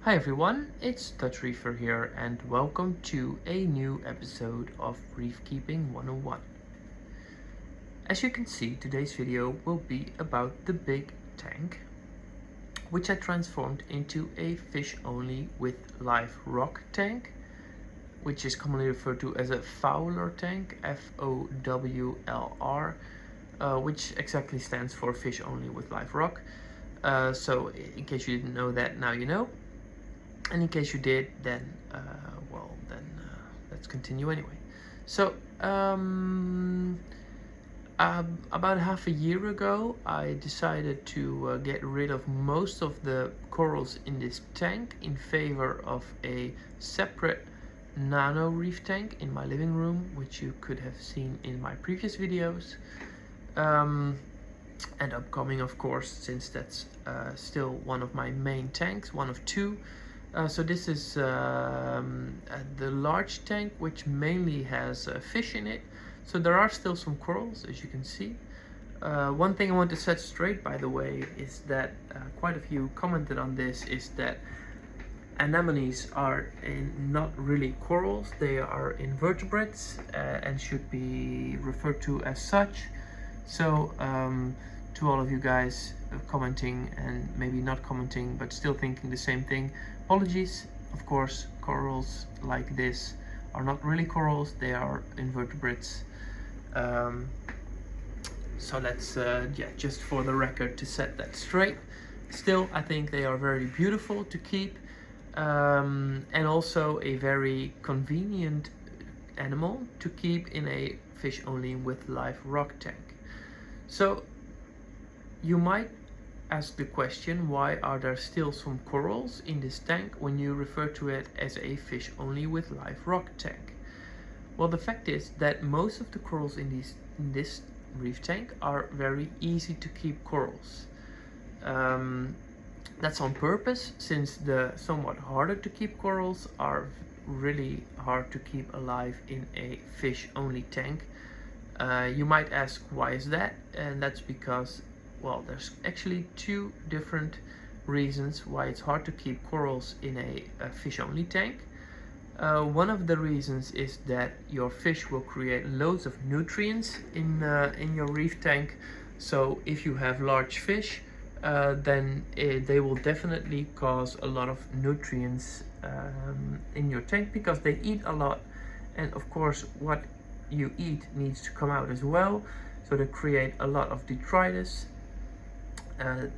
Hi everyone, it's Reefer here and welcome to a new episode of Reef Keeping 101. As you can see, today's video will be about the big tank, which I transformed into a fish only with live rock tank, which is commonly referred to as a FOWLR tank, FOWLR, which exactly stands for fish only with live rock. So in case you didn't know that, now you know. And in case you did, then let's continue anyway. So about half a year ago, I decided to get rid of most of the corals in this tank in favor of a separate Nano reef tank in my living room, which you could have seen in my previous videos. And upcoming, of course, since that's still one of my main tanks, one of two. So this is the large tank, which mainly has fish in it. So there are still some corals, as you can see. One thing I want to set straight, by the way, is that quite a few commented on this, is that anemones are not really corals. They are invertebrates and should be referred to as such. So to all of you guys commenting and maybe not commenting but still thinking the same thing, apologies. Of course, corals like this are not really corals, they are invertebrates. So let's just for the record, to set that straight. Still, I think they are very beautiful to keep, and also a very convenient animal to keep in a fish only with live rock tank. So you might ask the question, why are there still some corals in this tank when you refer to it as a fish only with live rock tank? Well, the fact is that most of the corals in this reef tank are very easy to keep corals. That's on purpose, since the somewhat harder to keep corals are really hard to keep alive in a fish only tank. You might ask, why is that? And that's because, well, there's actually two different reasons why it's hard to keep corals in a fish only tank. One of the reasons is that your fish will create loads of nutrients in your reef tank. So if you have large fish, then they will definitely cause a lot of nutrients in your tank, because they eat a lot, and of course what you eat needs to come out as well. So they create a lot of detritus.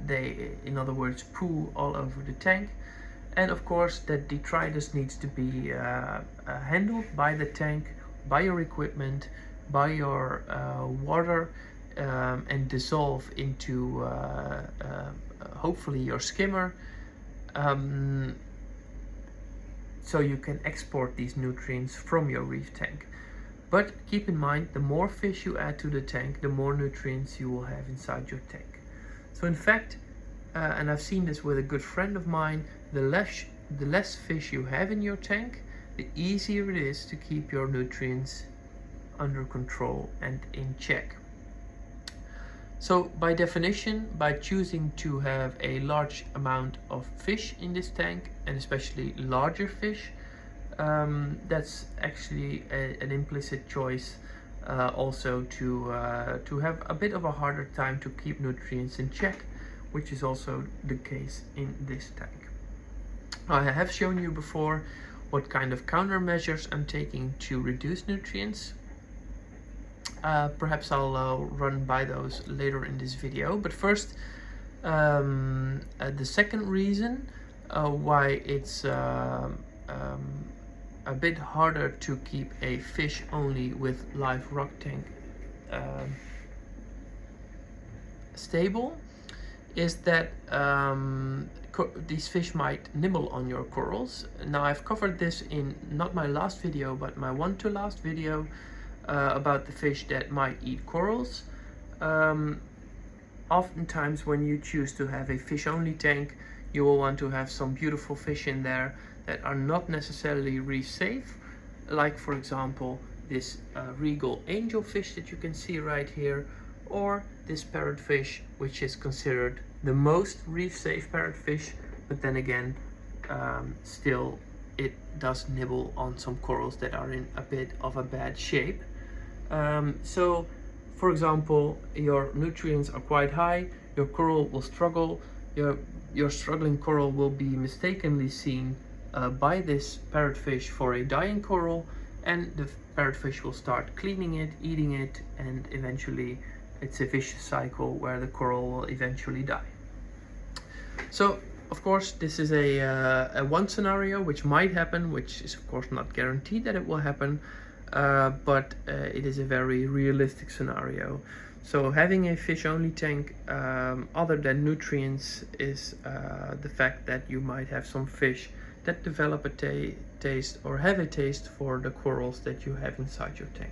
They, in other words, poo all over the tank, and of course that detritus needs to be handled by the tank, by your equipment, by your water, and dissolve into hopefully your skimmer, so you can export these nutrients from your reef tank. But keep in mind, the more fish you add to the tank, the more nutrients you will have inside your tank. So in fact, and I've seen this with a good friend of mine, the less fish you have in your tank, the easier it is to keep your nutrients under control and in check. So by definition, by choosing to have a large amount of fish in this tank, and especially larger fish, that's actually an implicit choice also to have a bit of a harder time to keep nutrients in check, which is also the case in this tank. I have shown you before what kind of countermeasures I'm taking to reduce nutrients. Perhaps I'll run by those later in this video, but first, the second reason why it's a bit harder to keep a fish only with live rock tank stable is that these fish might nibble on your corals. Now, I've covered this in not my last video but my one to last video about the fish that might eat corals. Oftentimes when you choose to have a fish only tank, you will want to have some beautiful fish in there that are not necessarily reef safe, like for example this regal angelfish that you can see right here, or this parrotfish, which is considered the most reef safe parrotfish, but then again still it does nibble on some corals that are in a bit of a bad shape. So for example, your nutrients are quite high, your coral will struggle, your struggling coral will be mistakenly seen by this parrotfish for a dying coral, and the parrotfish will start cleaning it, eating it, and eventually it's a vicious cycle where the coral will eventually die. So of course this is a one scenario which might happen, which is of course not guaranteed that it will happen, but it is a very realistic scenario. So having a fish only tank, other than nutrients, is the fact that you might have some fish that develop a taste or have a taste for the corals that you have inside your tank.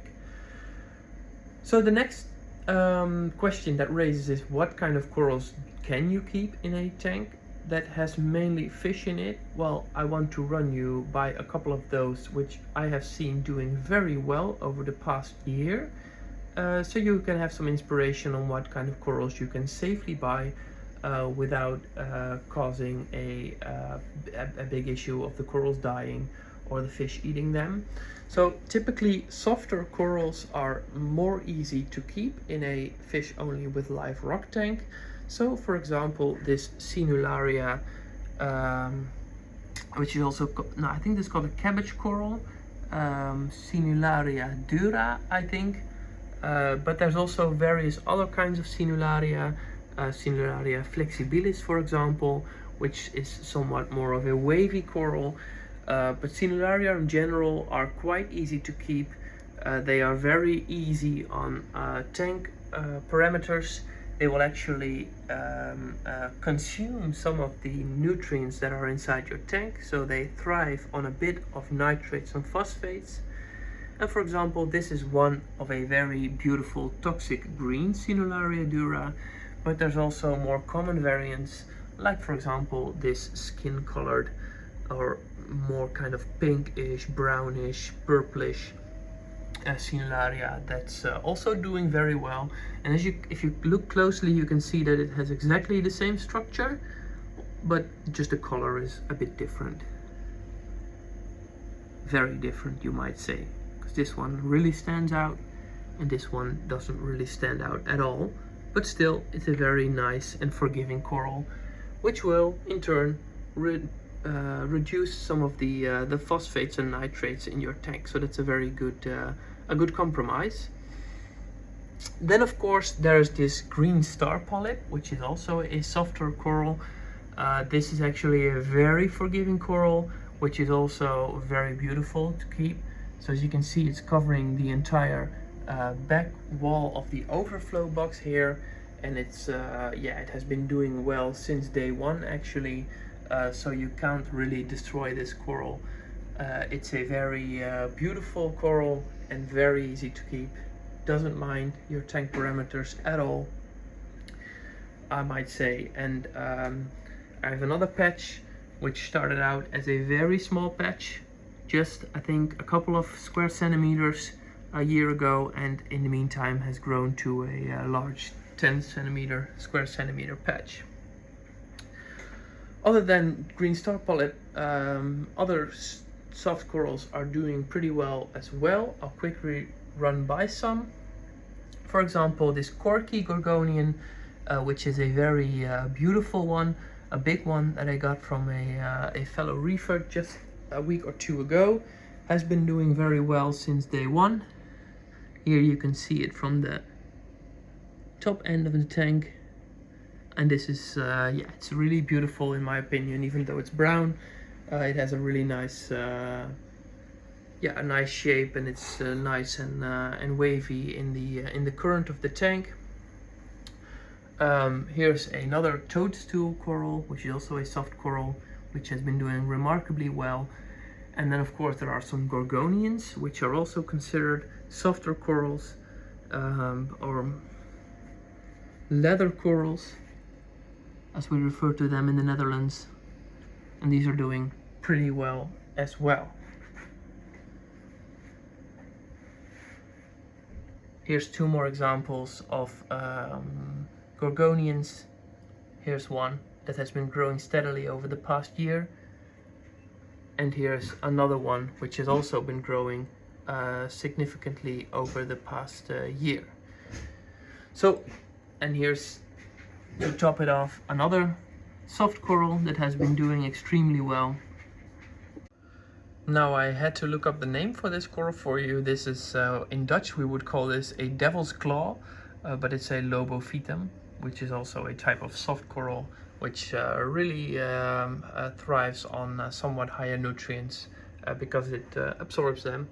So the next question that raises is, what kind of corals can you keep in a tank that has mainly fish in it? Well, I want to run you by a couple of those which I have seen doing very well over the past year, so you can have some inspiration on what kind of corals you can safely buy without causing a big issue of the corals dying or the fish eating them. So typically softer corals are more easy to keep in a fish only with live rock tank. So for example, this Sinularia, which is also, no, I think this is called a cabbage coral, Sinularia dura, I think. But there's also various other kinds of Sinularia, Sinularia flexibilis, for example, which is somewhat more of a wavy coral. But Sinularia in general are quite easy to keep. They are very easy on tank parameters. They will actually consume some of the nutrients that are inside your tank, so they thrive on a bit of nitrates and phosphates. And for example, this is one of a very beautiful toxic green Sinularia dura, but there's also more common variants, like for example this skin colored or more kind of pinkish, brownish, purplish Sinularia that's also doing very well. And if you look closely, you can see that it has exactly the same structure, but just the color is a bit different. Very different, you might say, because this one really stands out and this one doesn't really stand out at all. But still, it's a very nice and forgiving coral, which will in turn reduce some of the phosphates and nitrates in your tank. So that's a very good compromise. Then of course there's this green star polyp, which is also a softer coral. This is actually a very forgiving coral, which is also very beautiful to keep. So as you can see, it's covering the entire back wall of the overflow box here, and it's yeah, it has been doing well since day one actually. So you can't really destroy this coral. It's a very beautiful coral and very easy to keep. Doesn't mind your tank parameters at all, I might say. And I have another patch which started out as a very small patch, just I think a couple of square centimeters a year ago, and in the meantime has grown to a large 10 square centimeter patch. Other than green star polyp, other soft corals are doing pretty well as well. I'll quickly run by some. For example, this corky gorgonian, which is a very beautiful one, a big one that I got from a fellow reefer just a week or two ago, has been doing very well since day one. Here you can see it from the top end of the tank, and this is yeah, it's really beautiful in my opinion. Even though it's brown, it has a really nice yeah, a nice shape, and it's nice and wavy in the current of the tank. Here's another toadstool coral, which is also a soft coral, which has been doing remarkably well. And then of course there are some gorgonians, which are also considered softer corals, or leather corals, as we refer to them in the Netherlands. And these are doing pretty well as well. Here's two more examples of gorgonians. Here's one that has been growing steadily over the past year. And here's another one which has also been growing significantly over the past year. So, and here's, to top it off, another soft coral that has been doing extremely well. Now I had to look up the name for this coral for you. This is, in Dutch we would call this a devil's claw, but it's a lobophytum, which is also a type of soft coral which really thrives on somewhat higher nutrients because it absorbs them.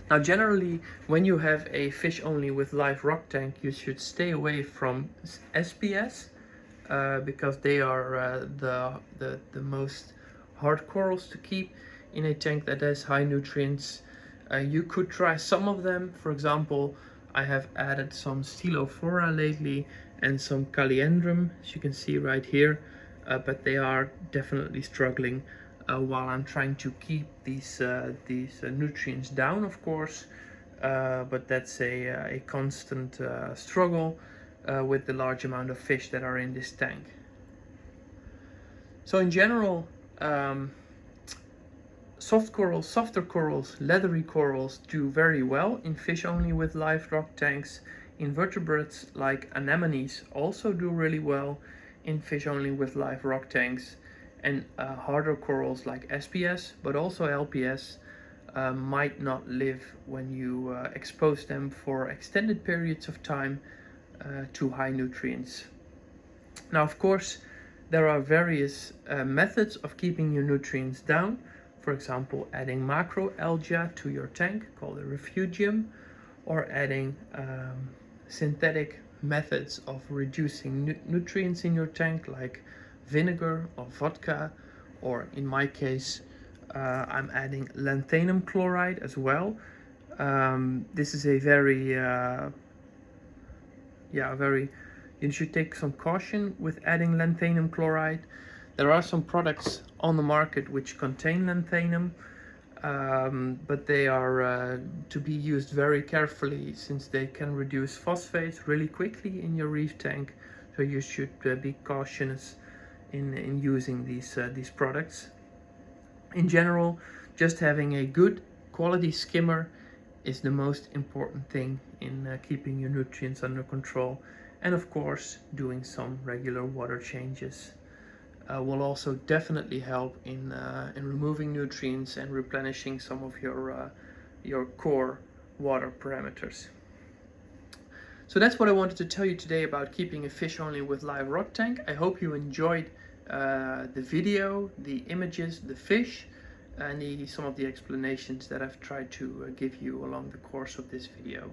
Now generally, when you have a fish only with live rock tank, you should stay away from SPS because they are the most hard corals to keep in a tank that has high nutrients. You could try some of them. For example, I have added some FOWLR lately and some Caliendrum, as you can see right here, but they are definitely struggling while I'm trying to keep these nutrients down, of course, but that's a constant struggle with the large amount of fish that are in this tank. So in general, soft corals, softer corals, leathery corals do very well in fish only with live rock tanks. Invertebrates like anemones also do really well in fish only with live rock tanks. And harder corals like SPS, but also LPS, might not live when you expose them for extended periods of time to high nutrients. Now, of course, there are various methods of keeping your nutrients down. For example, adding macroalgae to your tank called a refugium, or adding synthetic methods of reducing nutrients in your tank like vinegar or vodka, or in my case I'm adding lanthanum chloride as well. This is a very you should take some caution with adding lanthanum chloride. There are some products on the market which contain lanthanum, but they are to be used very carefully since they can reduce phosphates really quickly in your reef tank, so you should be cautious in using these products. In general, just having a good quality skimmer is the most important thing in keeping your nutrients under control, and of course doing some regular water changes will also definitely help in removing nutrients and replenishing some of your core water parameters. So that's what I wanted to tell you today about keeping a fish only with live rock tank. I hope you enjoyed the video, the images, the fish, and some of the explanations that I've tried to give you along the course of this video.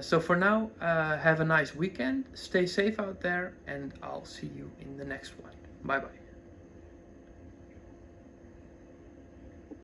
So for now, have a nice weekend, stay safe out there, and I'll see you in the next one. Bye bye.